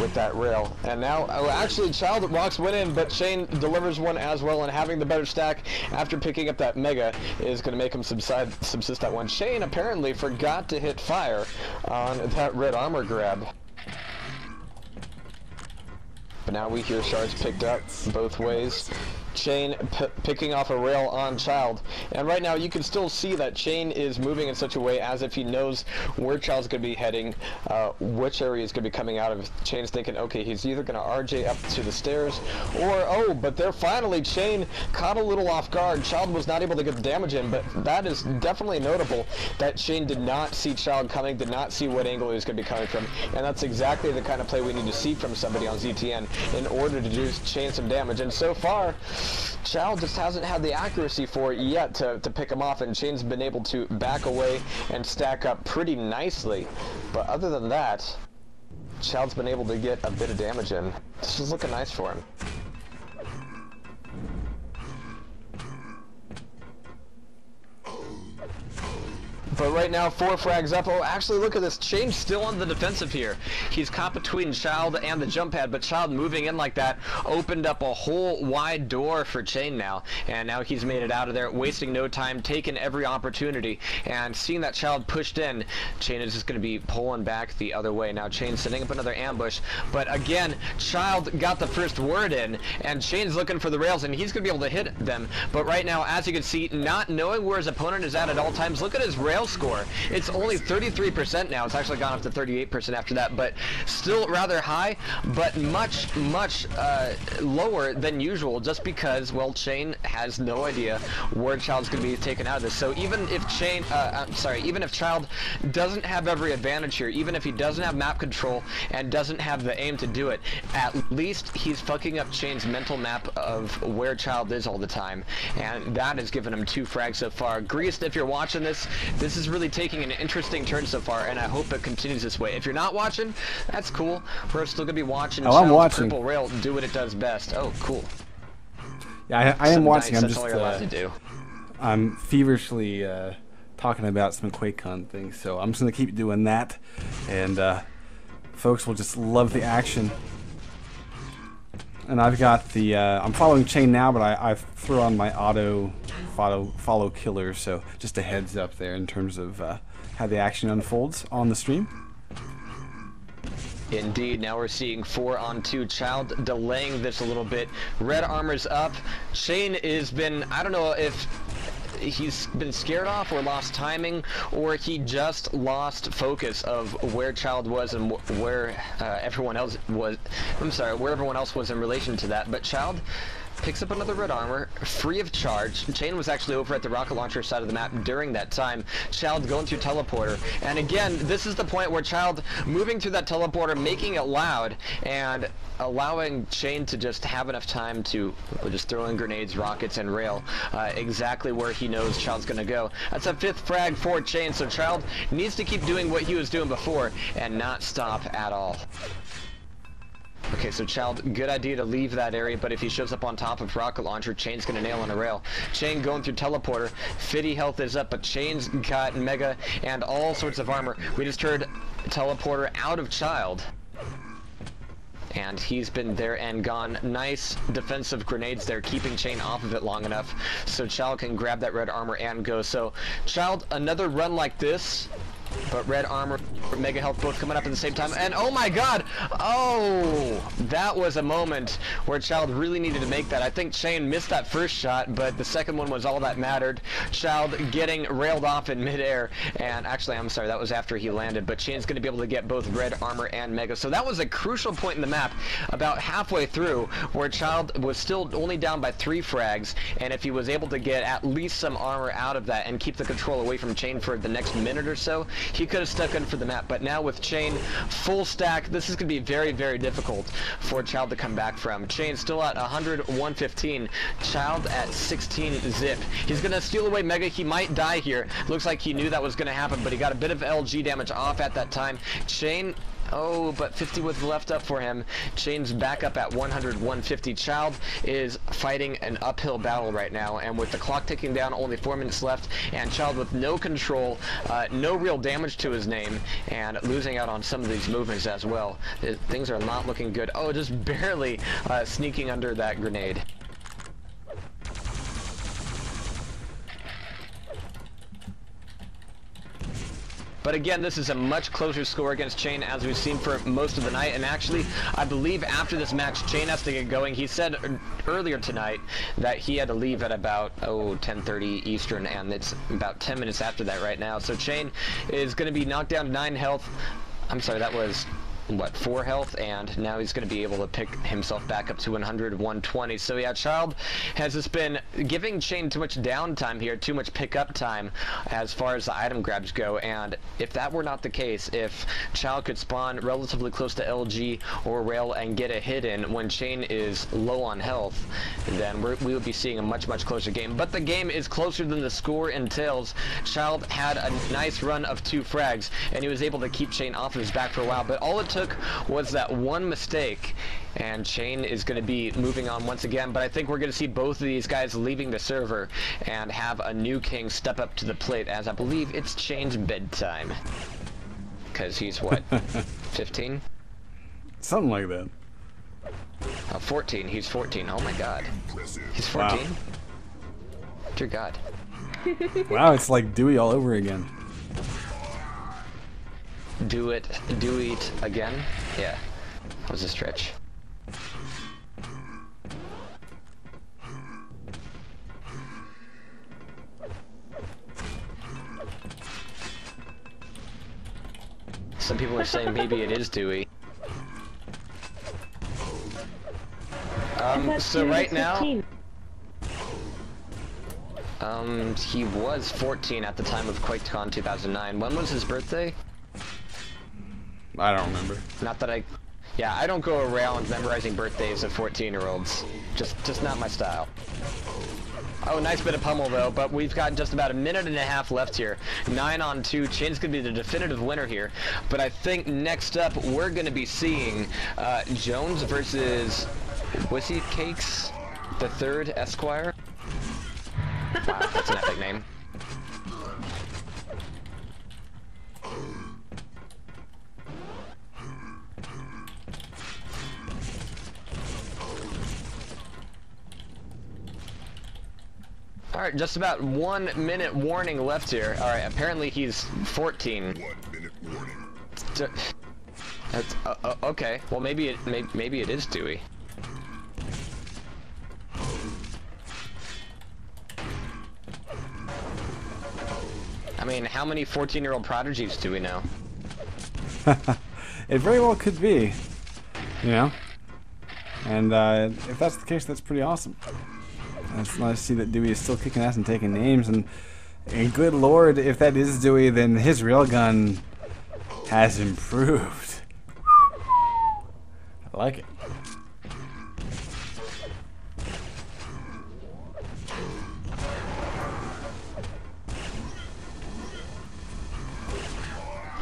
with that rail. And now, oh, actually, Child rocks one in, but Shane delivers one as well, and having the better stack after picking up that Mega is going to make him subsist that one. Shane apparently forgot to hit fire on that red armor grab. But now we hear shards picked up both ways. Chain picking off a rail on Child, and right now you can still see that Chain is moving in such a way as if he knows where Child's going to be heading, which area is going to be coming out of. Chain's thinking, okay, he's either going to RJ up to the stairs, or oh, but there finally Chain caught a little off guard. Child was not able to get the damage in, but that is definitely notable that Chain did not see Child coming, did not see what angle he was going to be coming from, and that's exactly the kind of play we need to see from somebody on ZTN in order to do Chain some damage. And so far, Child just hasn't had the accuracy for it yet to pick him off, and Chain's been able to back away and stack up pretty nicely. But other than that, Child's been able to get a bit of damage in. This is looking nice for him. But right now, 4 frags up. Oh, actually, look at this. Chain's still on the defensive here. He's caught between Child and the jump pad, but Child moving in like that opened up a whole wide door for Chain now. And now he's made it out of there, wasting no time, taking every opportunity. And seeing that Child pushed in, Chain is just going to be pulling back the other way. Now Chain's setting up another ambush. But again, Child got the first word in, and Chain's looking for the rails, and he's going to be able to hit them. But right now, as you can see, not knowing where his opponent is at all times, look at his rail score. It's only 33% now. It's actually gone up to 38% after that, but still rather high, but much lower than usual, just because, well, Chain has no idea where Child's going to be taken out of this. So even if even if Child doesn't have every advantage here, even if he doesn't have map control and doesn't have the aim to do it, at least he's fucking up Chain's mental map of where Child is all the time, and that has given him 2 frags so far. Greased, if you're watching this is really taking an interesting turn so far, and I hope it continues this way. If you're not watching, that's cool. We're still gonna be watching Child's purple rail do what it does best. Oh, cool. Yeah, I am watching. Nice. I'm that's all you're allowed to do. I'm feverishly talking about some QuakeCon things, so I'm just gonna keep doing that, and folks will just love the action. And I've got the I'm following Chain now, but I threw on my auto follow killer, so just a heads up there in terms of how the action unfolds on the stream. Indeed, now we're seeing 4-on-2. Child delaying this a little bit. Red armor's up. Chain has been, I don't know if he's been scared off or lost timing, or he just lost focus of where Child was and where everyone else was. I'm sorry, where everyone else was in relation to that. But Child picks up another red armor, free of charge. Chain was actually over at the rocket launcher side of the map during that time. Child going through teleporter. And again, this is the point where Child moving through that teleporter, making it loud, and allowing Chain to just have enough time to just throw in grenades, rockets, and rail exactly where he knows Child's going to go. That's a 5th frag for Chain, so Child needs to keep doing what he was doing before and not stop at all. Okay, so Child, good idea to leave that area, but if he shows up on top of rocket launcher, Chain's gonna nail on a rail. Chain going through teleporter, Fiddy health is up, but Chain's got Mega and all sorts of armor. We just heard teleporter out of Child, and he's been there and gone. Nice defensive grenades there, keeping Chain off of it long enough so Child can grab that red armor and go. So Child, another run like this, but red armor, Mega health both coming up at the same time, and oh my god! Oh! That was a moment where Child really needed to make that. I think Chain missed that first shot, but the second one was all that mattered. Child getting railed off in midair, and actually, I'm sorry, that was after he landed, but Chain's going to be able to get both red armor and Mega. So that was a crucial point in the map, about halfway through, where Child was still only down by 3 frags, and if he was able to get at least some armor out of that and keep the control away from Chain for the next minute or so, he could have stuck in for the map. But now with Chain full stack, this is going to be very, very difficult for Child to come back from. Chain still at 115, Child at 16 zip. He's going to steal away Mega. He might die here. Looks like he knew that was going to happen, but he got a bit of LG damage off at that time. Chain, Oh, but 50 with left up for him. Shane's back up at 100, 150. Child is fighting an uphill battle right now, and with the clock ticking down, only 4 minutes left, and Child with no control, no real damage to his name, and losing out on some of these movements as well. Things are not looking good. Oh, just barely sneaking under that grenade. But again, this is a much closer score against Chain, as we've seen for most of the night. And actually, I believe after this match, Chain has to get going. He said earlier tonight that he had to leave at about 10:30 Eastern, and it's about 10 minutes after that right now. So Chain is going to be knocked down to 9 health. I'm sorry, that was what, 4 health, and now he's going to be able to pick himself back up to 100, 120. So yeah, Child has just been giving Chain too much downtime here, too much pickup time as far as the item grabs go, and if that were not the case, if Child could spawn relatively close to LG or Rail and get a hit in when Chain is low on health, then we would be seeing a much, much closer game. But the game is closer than the score entails. Child had a nice run of 2 frags, and he was able to keep Chain off his back for a while, but all it took was that one mistake, and Chain is going to be moving on once again. But I think we're going to see both of these guys leaving the server and have a new king step up to the plate, as I believe it's Chain's bedtime. Because he's what, 15? Something like that. 14. He's 14. Oh my god. He's 14? Wow. Dear god. Wow, it's like Dewey all over again. Do it again? Yeah. That was a stretch. Some people are saying maybe it is Dewey. So right now, he was 14 at the time of QuakeCon 2009. When was his birthday? I don't remember. Not that yeah, I don't go around memorizing birthdays of 14-year-olds. Just not my style. Oh, nice bit of pummel though, but we've got just about a minute and a half left here. 9 on 2. Chain's gonna be the definitive winner here. But I think next up we're gonna be seeing Jones versus Wussy Cakes the Third Esquire. Wow, that's an epic name. Alright, just about 1 minute warning left here. Alright, apparently he's 14. 1 minute warning. That's, okay. Well, maybe it is Dewey. I mean, how many 14-year-old prodigies do we know? It very well could be, you know. And if that's the case, that's pretty awesome. It's nice to see that Dewey is still kicking ass and taking names, and good lord, if that is Dewey, then his railgun has improved. I like it.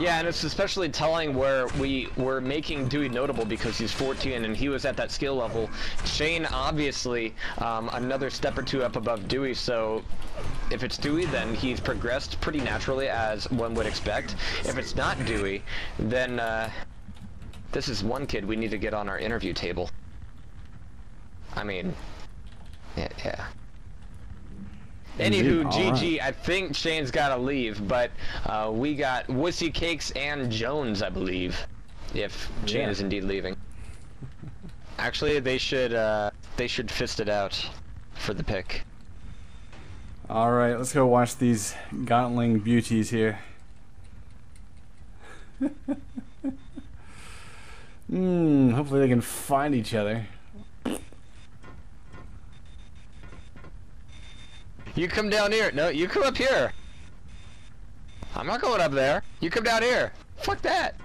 Yeah, and it's especially telling where we were making Dewey notable because he's 14 and he was at that skill level. Shane, obviously, another step or 2 up above Dewey, so if it's Dewey, then he's progressed pretty naturally, as one would expect. If it's not Dewey, then this is one kid we need to get on our interview table. I mean, yeah. Anywho, GG, I think Shane's got to leave, but we got Wussy Cakes and Jones, I believe, if Shane is indeed leaving. Actually, they should fist it out for the pick. All right, let's go watch these gauntling beauties here. Hopefully they can find each other. You come down here. No, you come up here. I'm not going up there. You come down here. Fuck that.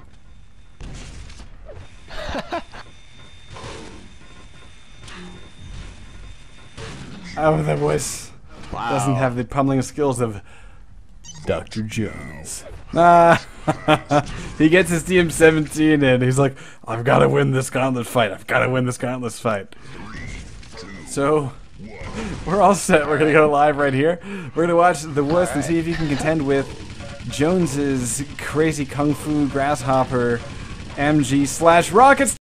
Oh, that voice doesn't have the pummeling skills of Dr. Jones. Ah. He gets his DM17 and he's like, I've got to win this gauntlet fight. I've got to win this gauntlet fight. So, we're all set. We're going to go live right here. We're going to watch The Wuss and see if he can contend with Jones's crazy kung fu grasshopper MG / Rockets.